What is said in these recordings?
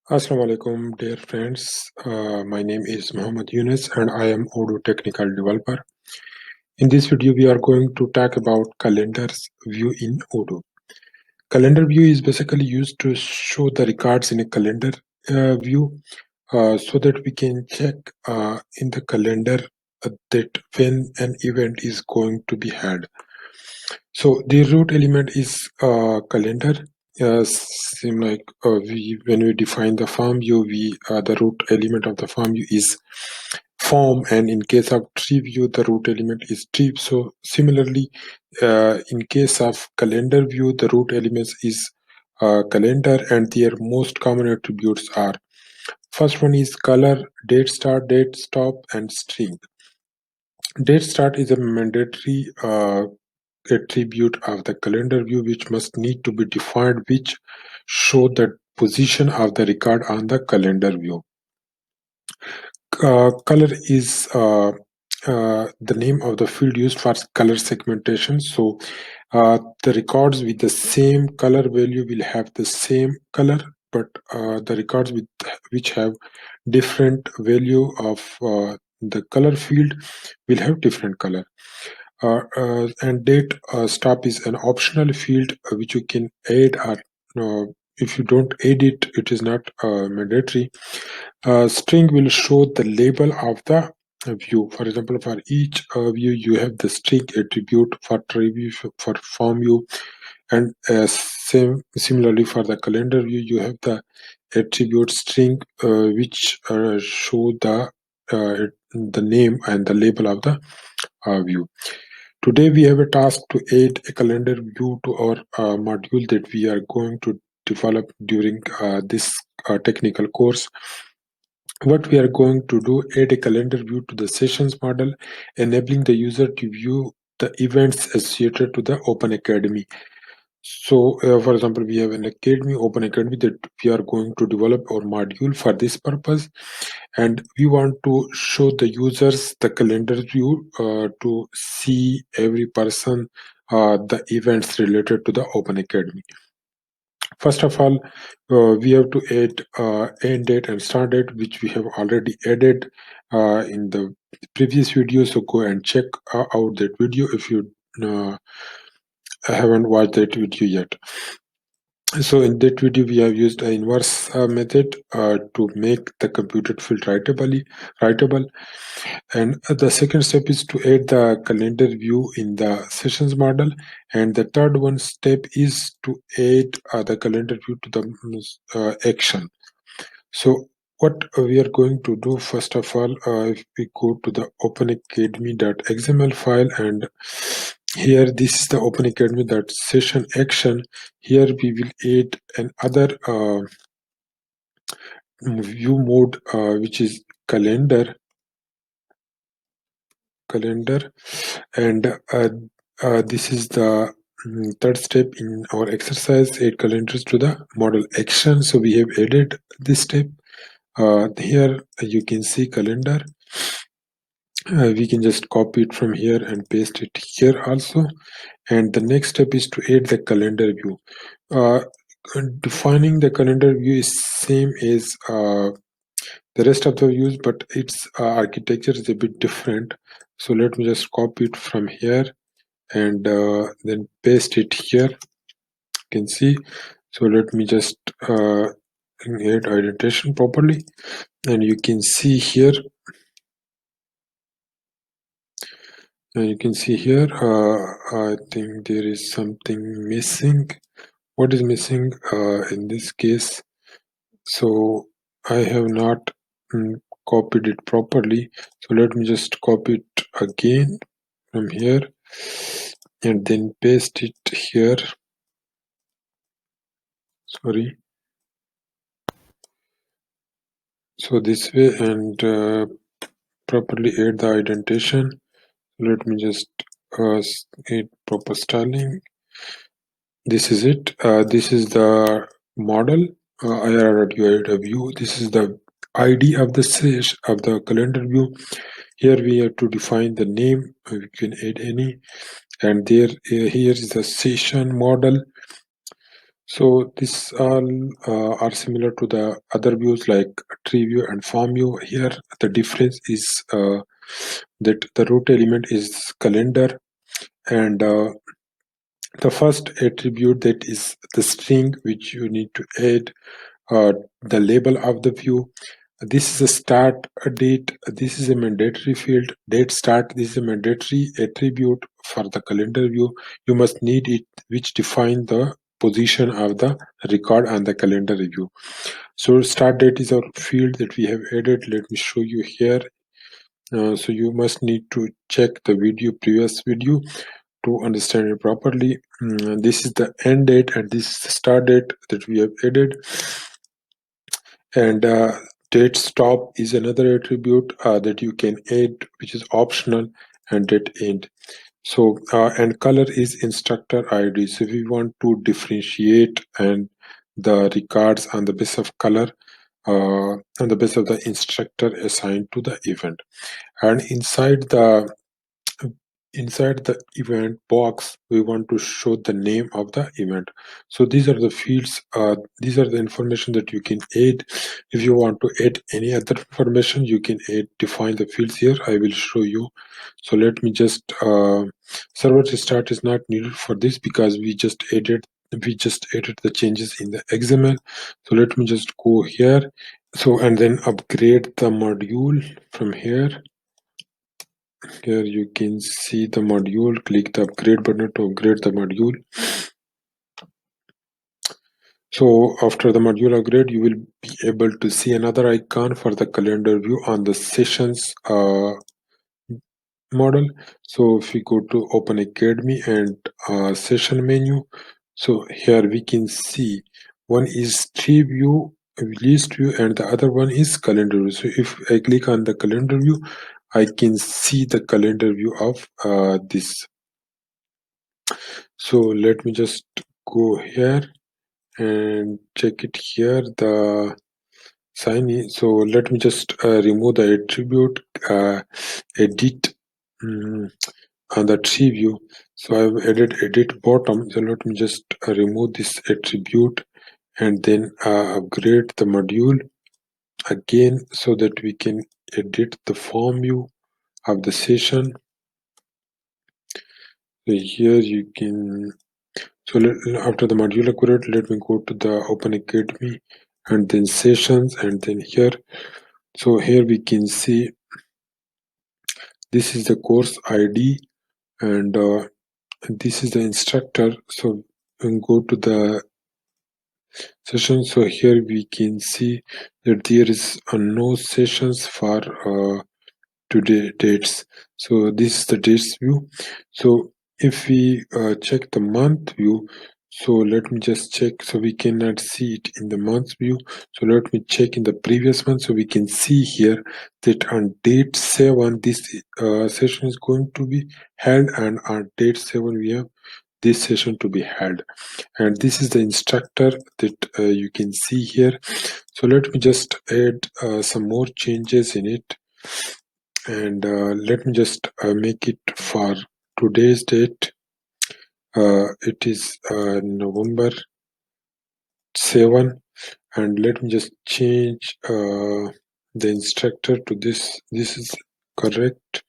Assalamu alaikum, dear friends. My name is Muhammad Yunus and I am Odoo technical developer. In this video, we are going to talk about calendars view in Odoo. Calendar view is basically used to show the records in a calendar view so that we can check in the calendar that when an event is going to be had. So the root element is calendar. Same like when we define the form view, the root element of the form view is form, and in case of tree view, the root element is tree. So similarly, in case of calendar view, the root elements is calendar, and their most common attributes are: first one is color, date start, date stop, and string. Date start is a mandatory attribute of the calendar view which must need to be defined, which show the position of the record on the calendar view. Color is the name of the field used for color segmentation. So the records with the same color value will have the same color, but the records which have different value of the color field will have different color. And date stop is an optional field which you can add, or if you don't add it, it is not mandatory. String will show the label of the view. For example, for each view, you have the string attribute. For tree view, for form view, and similarly for the calendar view, you have the attribute string which show the name and the label of the view. Today we have a task to add a calendar view to our module that we are going to develop during this technical course. What we are going to do, add a calendar view to the sessions model, enabling the user to view the events associated to the Open Academy. So, for example, we have an Open Academy that we are going to develop our module for this purpose, and we want to show the users the calendar view to see every person the events related to the Open Academy. First of all, we have to add end date and start date, which we have already added in the previous video. So go and check out that video if you haven't watched that video yet. So in that video, we have used an inverse method to make the computed field writable. And the second step is to add the calendar view in the sessions model. And the third one step is to add the calendar view to the action. So what we are going to do, first of all, if we go to the openacademy.xml file, and here this is the openacademy.session action. Here we will add another view mode which is calendar, and this is the third step in our exercise, add calendars to the model action. So we have added this step. Here you can see calendar. We can just copy it from here and paste it here also. And the next step is to add the calendar view. Defining the calendar view is same as the rest of the views, but its architecture is a bit different. So let me just copy it from here and then paste it here. You can see. So let me just add indentation properly, and you can see here. You can see here, I think there is something missing. What is missing in this case? So I have not copied it properly. So let me just copy it again from here and then paste it here. Sorry. So this way, and properly add the indentation. Let me just add proper styling. This is it. This is the model. I already added a view. This is the ID of the calendar view. Here we have to define the name. We can add any, and here is the session model. So this all are similar to the other views like tree view and farm view. Here the difference is that the root element is calendar, and the first attribute, that is the string which you need to add the label of the view. This is a start date. This is a mandatory field. Date start. This is a mandatory attribute for the calendar view. You must need it, which define the position of the record on the calendar view. So start date is our field that we have added. Let me show you here. So you must need to check the previous video to understand it properly. This is the end date and this is the start date that we have added. And date stop is another attribute that you can add, which is optional, and date end. So and color is instructor ID. So we want to differentiate and the records on the basis of color, on the basis of the instructor assigned to the event. And inside the event box, we want to show the name of the event. So these are the fields, these are the information that you can add. If you want to add any other information, you can define the fields here. I will show you. So let me just server restart is not needed for this because we just added the changes in the XML. So let me just go here. So and then upgrade the module from here. Here you can see the module. Click the upgrade button to upgrade the module. So after the module upgrade, you will be able to see another icon for the calendar view on the sessions model. So if we go to Open Academy and session menu, so here we can see one is tree view, list view, and the other one is calendar view. So if I click on the calendar view, I can see the calendar view of this. So let me just go here and check it here, the sign in. So let me just remove the attribute edit on the tree view. So I've added edit bottom. So let me just remove this attribute and then upgrade the module again so that we can edit the form view of the session. So here you can. So after the module upgrade, let me go to the Open Academy and then sessions and then here. So here we can see this is the course ID and this is the instructor. So and go to the session. So here we can see that there is no sessions for today dates. So this is the dates view. So if we check the month view, so let me just check. So we cannot see it in the month view. So let me check in the previous month. So we can see here that on date 7 this session is going to be held, and on date 7 we have this session to be held, and this is the instructor that you can see here. So let me just add some more changes in it, and let me just make it for today's date. It is November 7, and let me just change the instructor to this. This is correct.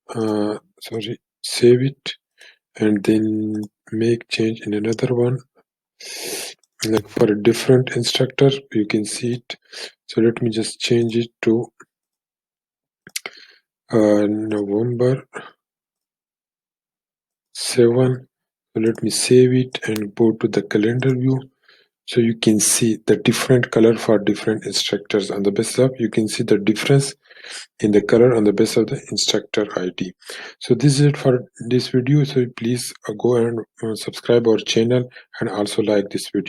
Sorry, save it and then make change in another one, like for a different instructor. You can see it. So let me just change it to November 7. So let me save it and go to the calendar view. So you can see the different color for different instructors. On the basis of, you can see the difference in the color on the basis of the instructor ID. So this is it for this video. So please go and subscribe our channel and also like this video.